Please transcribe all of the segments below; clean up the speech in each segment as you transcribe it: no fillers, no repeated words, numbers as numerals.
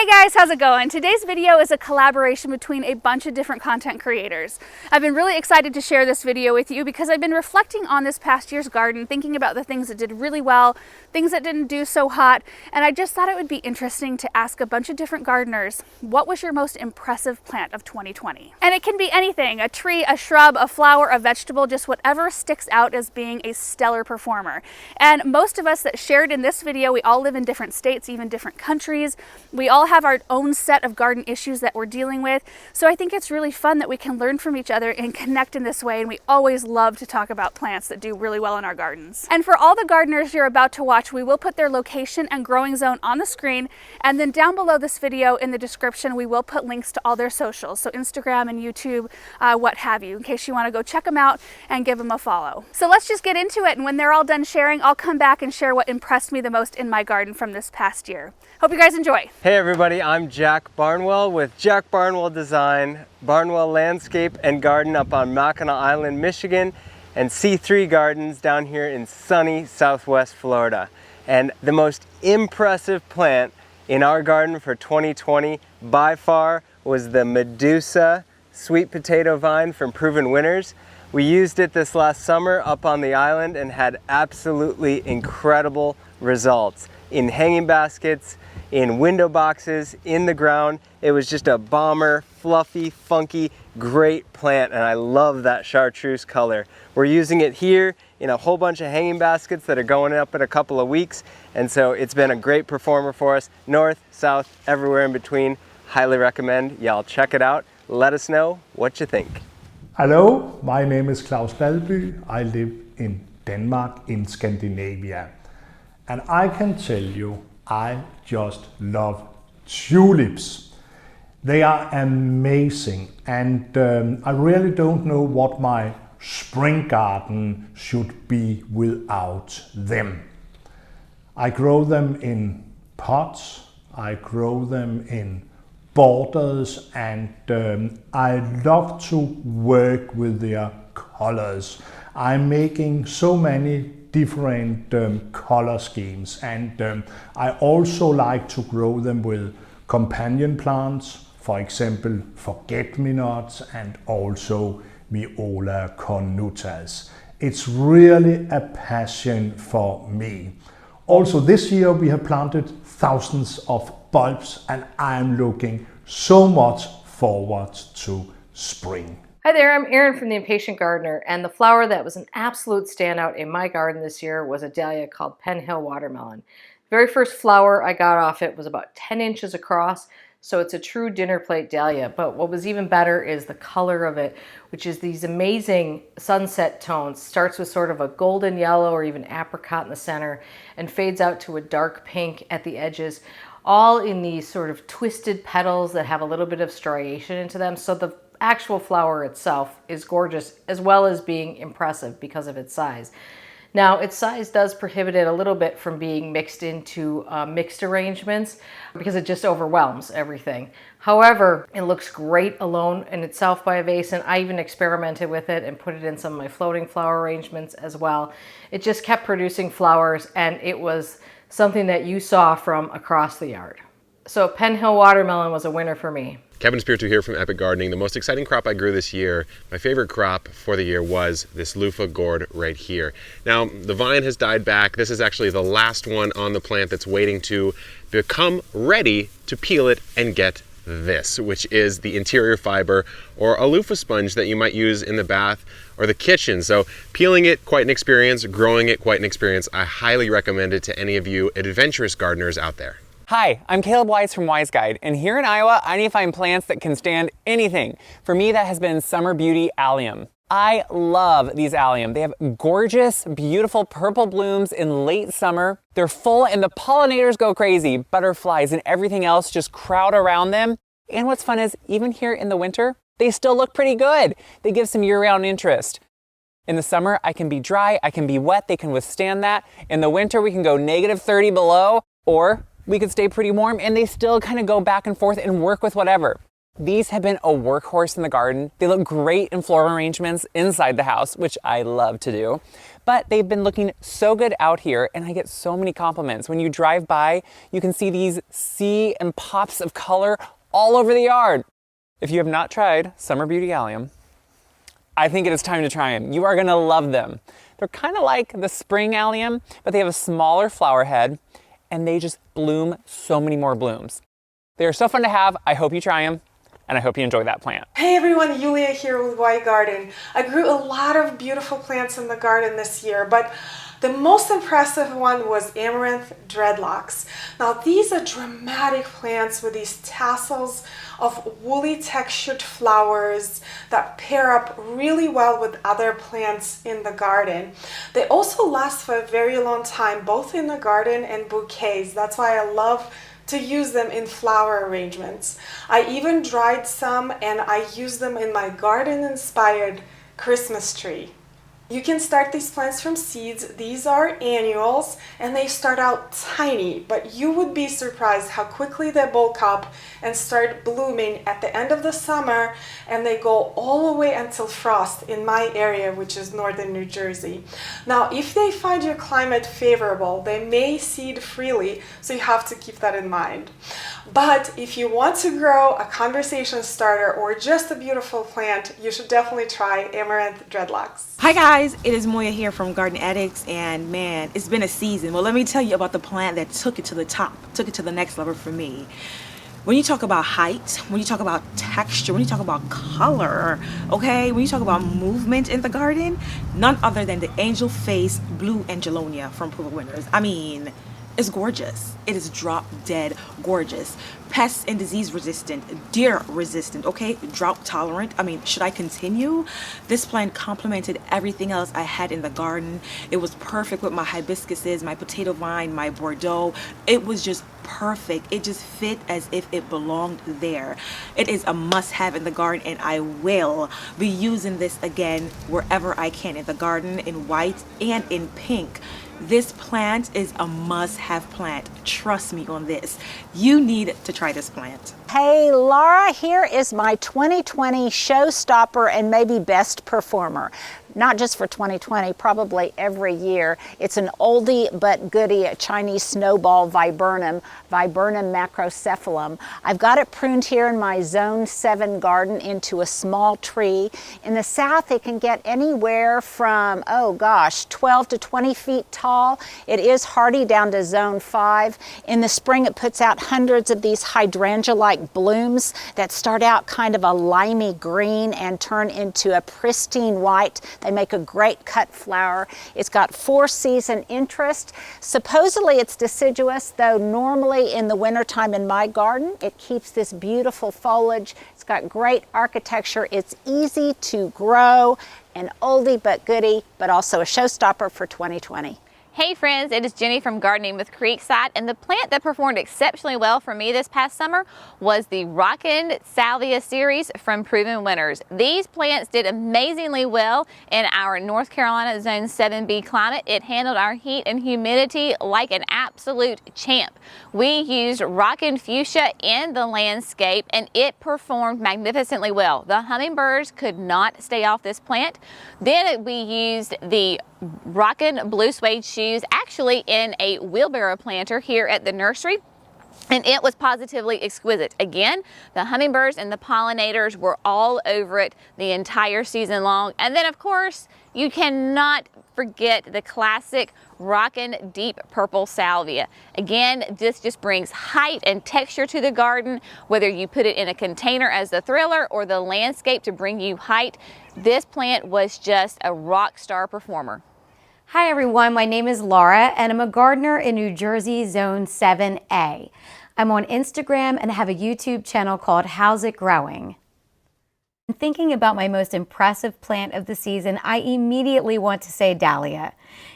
Hey guys, how's it going? Today's video is a collaboration between a bunch of different content creators. I've been really excited to share this video with you because I've been reflecting on this past year's garden, thinking about the things that did really well, things that didn't do so hot, and I just thought it would be interesting to ask a bunch of different gardeners, what was your most impressive plant of 2020? And it can be anything, a tree, a shrub, a flower, a vegetable, just whatever sticks out as being a stellar performer. And most of us that shared in this video, we all live in different states, even different countries. We all have our own set of garden issues that we're dealing with. So I think it's really fun that we can learn from each other and connect in this way. And we always love to talk about plants that do really well in our gardens. And for all the gardeners you're about to watch, we will put their location and growing zone on the screen. And then down below this video in the description, we will put links to all their socials. So Instagram and YouTube, what have you, in case you want to go check them out and give them a follow. So let's just get into it. And when they're all done sharing, I'll come back and share what impressed me the most in my garden from this past year. Hope you guys enjoy. Hey everybody, I'm Jack Barnwell with Jack Barnwell Design, Barnwell Landscape and Garden up on Mackinac Island, Michigan, and C3 Gardens down here in sunny Southwest Florida. And the most impressive plant in our garden for 2020 by far was the Medusa sweet potato vine from Proven Winners. We used it this last summer up on the island and had absolutely incredible results in hanging baskets, in window boxes, in the ground. It was just a bomber, fluffy, funky, great plant, and I love that chartreuse color. We're using it here in a whole bunch of hanging baskets that are going up in a couple of weeks, and so it's been a great performer for us. North, south, everywhere in between. Highly recommend y'all check it out. Let us know what you think. Hello, my name is Claus Dalby. I live in Denmark, in Scandinavia. And I can tell you, I just love tulips. They are amazing, and I really don't know what my spring garden should be without them. I grow them in pots, I grow them in borders, and I love to work with their colors. I'm making so many different color schemes, and I also like to grow them with companion plants, for example forget-me-nots and also Viola cornutas. It's really a passion for me. Also this year we have planted thousands of bulbs, and I'm looking so much forward to spring. Hi there, I'm Erin from the Impatient Gardener, and the flower that was an absolute standout in my garden this year was a dahlia called Penhill Watermelon. The very first flower I got off it was about 10 inches across, so it's a true dinner plate dahlia. But what was even better is the color of it, which is these amazing sunset tones. Starts with sort of a golden yellow or even apricot in the center and fades out to a dark pink at the edges, all in these sort of twisted petals that have a little bit of striation into them. So the actual flower itself is gorgeous, as well as being impressive because of its size. Now, its size does prohibit it a little bit from being mixed into mixed arrangements because it just overwhelms everything. However, it looks great alone in itself by a vase, and I even experimented with it and put it in some of my floating flower arrangements as well. It just kept producing flowers, and it was something that you saw from across the yard. So Penhill Watermelon was a winner for me. Kevin Espirito here from Epic Gardening. The most exciting crop I grew this year, my favorite crop for the year, was this luffa gourd right here. Now, the vine has died back. This is actually the last one on the plant that's waiting to become ready to peel it and get this, which is the interior fiber or a loofah sponge that you might use in the bath or the kitchen. So peeling it, quite an experience. Growing it, quite an experience. I highly recommend it to any of you adventurous gardeners out there. Hi, I'm Kaleb Wyse from Wyse Guide, and here in Iowa, I need to find plants that can stand anything. For me, that has been Summer Beauty Allium. I love these Allium. They have gorgeous, beautiful purple blooms in late summer. They're full and the pollinators go crazy. Butterflies and everything else just crowd around them. And what's fun is, even here in the winter, they still look pretty good. They give some year-round interest. In the summer, I can be dry, I can be wet, they can withstand that. In the winter, we can go -30 below, or we could stay pretty warm, and they still kind of go back and forth and work with whatever. These have been a workhorse in the garden. They look great in floral arrangements inside the house, which I love to do. but they've been looking so good out here, and I get so many compliments. When you drive by, you can see these sea and pops of color all over the yard. If you have not tried Summer Beauty Allium, I think it is time to try them. You are gonna love them. They're kind of like the spring allium, but they have a smaller flower head, and they just bloom so many more blooms. They are so fun to have. I hope you try them, and I hope you enjoy that plant. Hey everyone, Yuliya here with Wyse Garden. I grew a lot of beautiful plants in the garden this year, but the most impressive one was Amaranth Dreadlocks. Now these are dramatic plants with these tassels of woolly textured flowers that pair up really well with other plants in the garden. They also last for a very long time, both in the garden and bouquets. That's why I love to use them in flower arrangements. I even dried some and I use them in my garden-inspired Christmas tree. You can start these plants from seeds. These are annuals and they start out tiny, but you would be surprised how quickly they bulk up and start blooming at the end of the summer, and they go all the way until frost in my area, which is northern New Jersey. Now, if they find your climate favorable, they may seed freely, so you have to keep that in mind. But if you want to grow a conversation starter or just a beautiful plant, you should definitely try Amaranth Dreadlocks. Hi guys, it is Moya here from Garden Addictz, and man, it's been a season. Well, let me tell you about the plant that took it to the top, took it to the next level for me. When you talk about height, when you talk about texture, when you talk about color, okay, when you talk about movement in the garden, none other than the angel face blue angelonia from Pool of Winters. I mean, it's gorgeous. It is drop dead gorgeous. Pest and disease resistant, deer resistant, okay, drought tolerant. I mean, should I continue? This plant complemented everything else I had in the garden. It was perfect with my hibiscuses, my potato vine, my Bordeaux. It was just perfect. It just fit as if it belonged there. It is a must-have in the garden, and I will be using this again wherever I can in the garden, in white and in pink. This plant is a must-have plant. Trust me on this. You need to try this plant. Hey Laura, here is my 2020 showstopper and maybe best performer. Not just for 2020, probably every year. It's an oldie but goodie, a Chinese snowball viburnum, Viburnum macrocephalum. I've got it pruned here in my Zone 7 garden into a small tree. In the south, it can get anywhere from, 12 to 20 feet tall. It is hardy down to Zone 5. In the spring, it puts out hundreds of these hydrangea-like blooms that start out kind of a limey green and turn into a pristine white. They make a great cut flower. It's got 4-season interest. Supposedly it's deciduous, though normally in the wintertime in my garden, it keeps this beautiful foliage. It's got great architecture. It's easy to grow, an oldie but goodie, but also a showstopper for 2020. Hey friends, it is Jenny from Gardening with Creekside, and the plant that performed exceptionally well for me this past summer was the Rockin Salvia series from Proven Winners. These plants did amazingly well in our North Carolina Zone 7B climate. It handled our heat and humidity like an absolute champ. We used Rockin Fuchsia in the landscape, and it performed magnificently well. The hummingbirds could not stay off this plant. Then we used the Rockin Blue Suede shoes actually in a wheelbarrow planter here at the nursery, and it was positively exquisite. Again, the hummingbirds and the pollinators were all over it the entire season long. And then of course, you cannot forget the classic Rockin Deep Purple Salvia. Again, this just brings height and texture to the garden, whether you put it in a container as the thriller or the landscape to bring you height. This plant was just a rock star performer. Hi everyone, my name is Laura and I'm a gardener in New Jersey Zone 7A. I'm on Instagram and have a YouTube channel called How's It Growing? Thinking about my most impressive plant of the season, I immediately want to say Dahlia.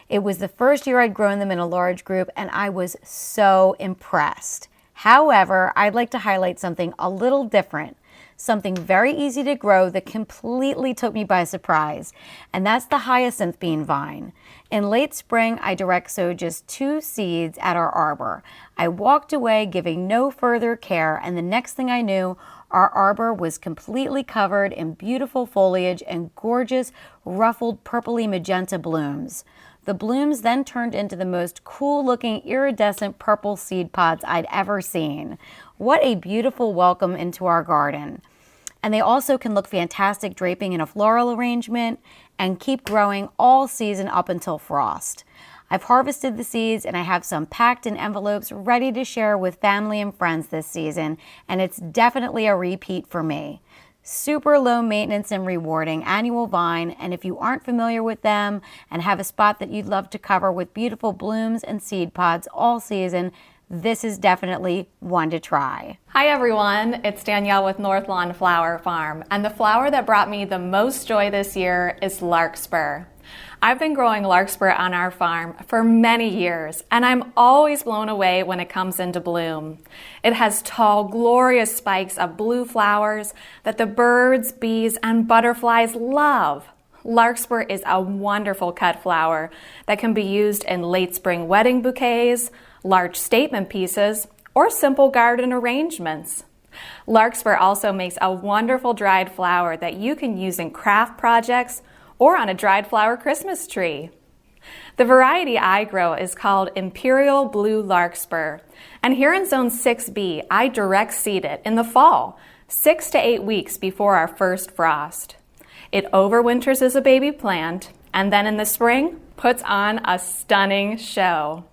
It was the first year I'd grown them in a large group and I was so impressed. However, I'd like to highlight something a little different. something very easy to grow that completely took me by surprise, and that's the hyacinth bean vine. In late spring, I direct sowed just 2 seeds at our arbor. I walked away giving no further care, and the next thing I knew, our arbor was completely covered in beautiful foliage and gorgeous ruffled purpley magenta blooms. The blooms then turned into the most cool-looking iridescent purple seed pods I'd ever seen. What a beautiful welcome into our garden. And they also can look fantastic draping in a floral arrangement and keep growing all season up until frost. I've harvested the seeds and I have some packed in envelopes ready to share with family and friends this season, and it's definitely a repeat for me. Super low maintenance and rewarding annual vine, and if you aren't familiar with them and have a spot that you'd love to cover with beautiful blooms and seed pods all season, this is definitely one to try. Hi everyone, it's Danielle with Northlawn Flower Farm, and the flower that brought me the most joy this year is Larkspur. I've been growing Larkspur on our farm for many years, and I'm always blown away when it comes into bloom. It has tall, glorious spikes of blue flowers that the birds, bees, and butterflies love. Larkspur is a wonderful cut flower that can be used in late spring wedding bouquets, large statement pieces, or simple garden arrangements. Larkspur also makes a wonderful dried flower that you can use in craft projects or on a dried flower Christmas tree. The variety I grow is called Imperial Blue Larkspur, and here in Zone 6B, I direct seed it in the fall, 6 to 8 weeks before our first frost. It overwinters as a baby plant, and then in the spring, puts on a stunning show.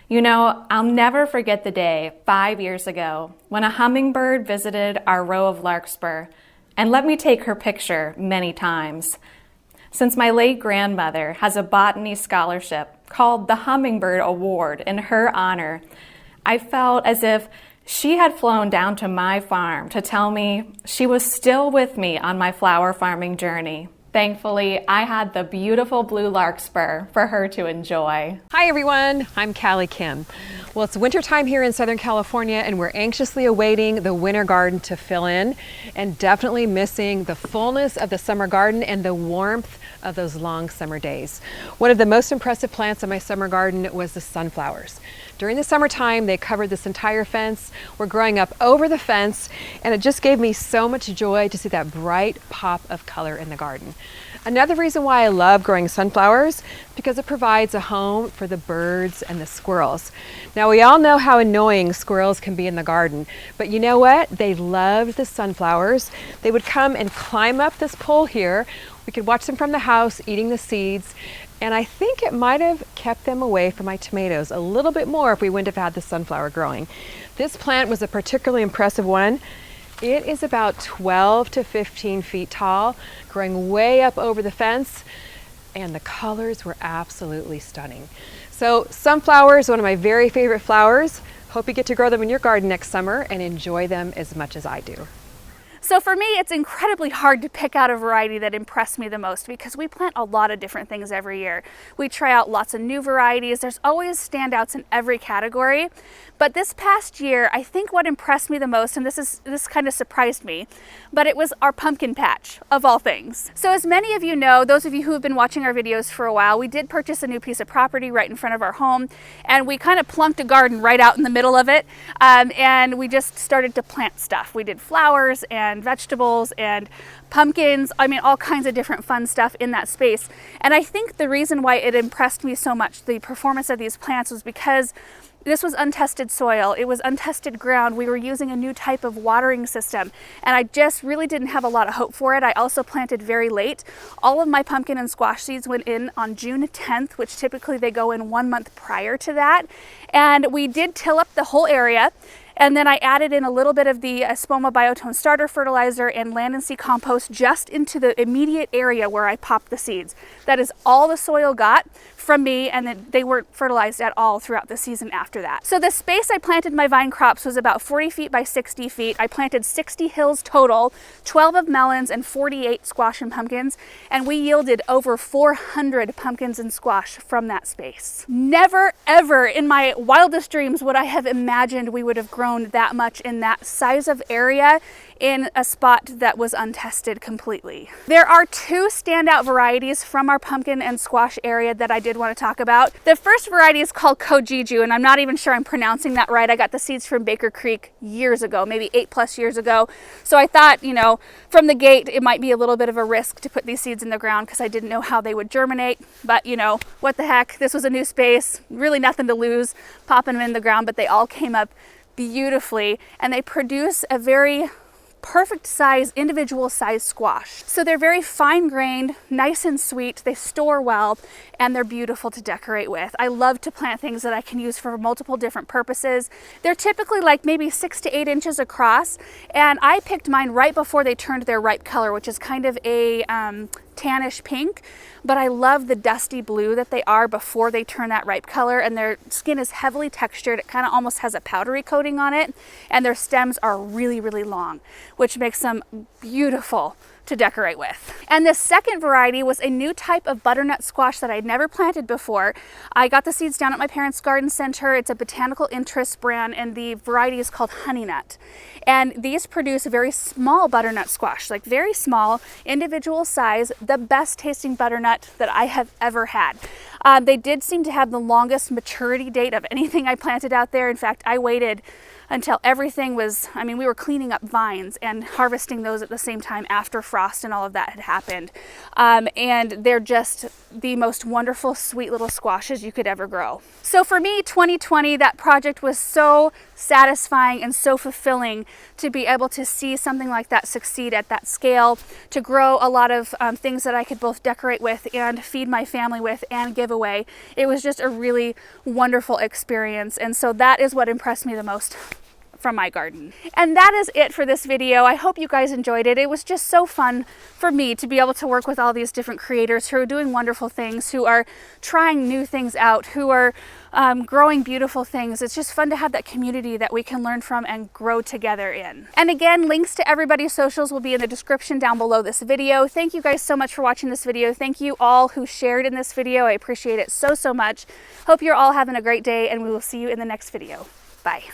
You know, I'll never forget the day 5 years ago when a hummingbird visited our row of Larkspur and let me take her picture many times. Since my late grandmother has a botany scholarship called the Hummingbird Award in her honor, I felt as if she had flown down to my farm to tell me she was still with me on my flower farming journey. Thankfully, I had the beautiful blue larkspur for her to enjoy. Hi everyone, I'm CaliKim. Well, it's wintertime here in Southern California and we're anxiously awaiting the winter garden to fill in and definitely missing the fullness of the summer garden and the warmth of those long summer days. One of the most impressive plants in my summer garden was the sunflowers. During the summertime, they covered this entire fence, were growing up over the fence, and it just gave me so much joy to see that bright pop of color in the garden. Another reason why I love growing sunflowers, because it provides a home for the birds and the squirrels. Now we all know how annoying squirrels can be in the garden, but you know what? They loved the sunflowers. They would come and climb up this pole here. We could watch them from the house eating the seeds, and I think it might have kept them away from my tomatoes a little bit more if we wouldn't have had the sunflower growing. This plant was a particularly impressive one. It is about 12 to 15 feet tall, growing way up over the fence, and the colors were absolutely stunning. So sunflowers, one of my very favorite flowers. Hope you get to grow them in your garden next summer and enjoy them as much as I do. So for me, it's incredibly hard to pick out a variety that impressed me the most because we plant a lot of different things every year. We try out lots of new varieties. There's always standouts in every category. But this past year, I think what impressed me the most, and this kind of surprised me, but it was our pumpkin patch, of all things. So as many of you know, those of you who have been watching our videos for a while, we did purchase a new piece of property right in front of our home, and we kind of plunked a garden right out in the middle of it, and we just started to plant stuff. We did flowers and vegetables and pumpkins, I mean all kinds of different fun stuff in that space. And I think the reason why it impressed me so much, the performance of these plants, was because this was untested soil, it was untested ground, we were using a new type of watering system, and I just really didn't have a lot of hope for it. I also planted very late. All of my pumpkin and squash seeds went in on June 10th, which typically they go in 1 month prior to that. And we did till up the whole area. And then I added in a little bit of the Espoma Biotone starter fertilizer and land and sea compost just into the immediate area where I popped the seeds. That is all the soil got from me, and then they weren't fertilized at all throughout the season after that. So the space I planted my vine crops was about 40 feet by 60 feet. I planted 60 hills total, 12 of melons and 48 squash and pumpkins, and we yielded over 400 pumpkins and squash from that space. Never ever in my wildest dreams would I have imagined we would have grown grown that much in that size of area in a spot that was untested completely. There are two standout varieties from our pumpkin and squash area that I did want to talk about. The first variety is called Kojiju, and I'm not even sure I'm pronouncing that right. I got the seeds from Baker Creek years ago, maybe 8+ years ago. So I thought, you know, from the gate, it might be a little bit of a risk to put these seeds in the ground because I didn't know how they would germinate. But you know, what the heck? This was a new space, really nothing to lose, popping them in the ground, but they all came up beautifully and they produce a very perfect size, individual size squash. So they're very fine grained, nice and sweet, they store well, and they're beautiful to decorate with. I love to plant things that I can use for multiple different purposes. They're typically like maybe 6 to 8 inches across, and I picked mine right before they turned their ripe color, which is kind of a tannish pink, but I love the dusty blue that they are before they turn that ripe color, and their skin is heavily textured. It kind of almost has a powdery coating on it, and their stems are really, really long, which makes them beautiful to decorate with. And this second variety was a new type of butternut squash that I'd never planted before. I got the seeds down at my parents' garden center. It's a botanical interest brand, and the variety is called Honey Nut. And these produce a very small butternut squash, like very small, individual size, the best tasting butternut that I have ever had. They did seem to have the longest maturity date of anything I planted out there. In fact, I waited until everything was, I mean, we were cleaning up vines and harvesting those at the same time after frost and all of that had happened. And they're just the most wonderful, sweet little squashes you could ever grow. So for me, 2020, that project was so satisfying and so fulfilling to be able to see something like that succeed at that scale, to grow a lot of things that I could both decorate with and feed my family with and give away. It was just a really wonderful experience, and so that is what impressed me the most from my garden. And that is it for this video. I hope you guys enjoyed it. It was just so fun for me to be able to work with all these different creators who are doing wonderful things, who are trying new things out, who are growing beautiful things. It's just fun to have that community that we can learn from and grow together in. And again, links to everybody's socials will be in the description down below this video. Thank you guys so much for watching this video. Thank you all who shared in this video. I appreciate it so, so much. Hope you're all having a great day, and we will see you in the next video. Bye.